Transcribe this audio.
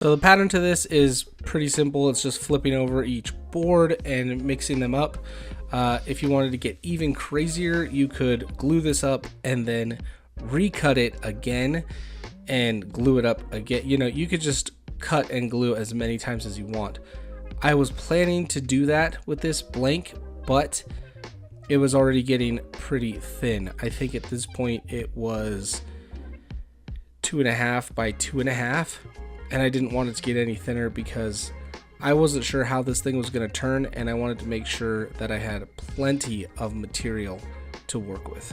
So the pattern to this is pretty simple. It's just flipping over each board and mixing them up. If you wanted to get even crazier, you could glue this up and then recut it again and glue it up again. You know, you could just cut and glue as many times as you want. I was planning to do that with this blank, but it was already getting pretty thin. I think at this point it was 2.5 by 2.5, and I didn't want it to get any thinner because I wasn't sure how this thing was going to turn, and I wanted to make sure that I had plenty of material to work with.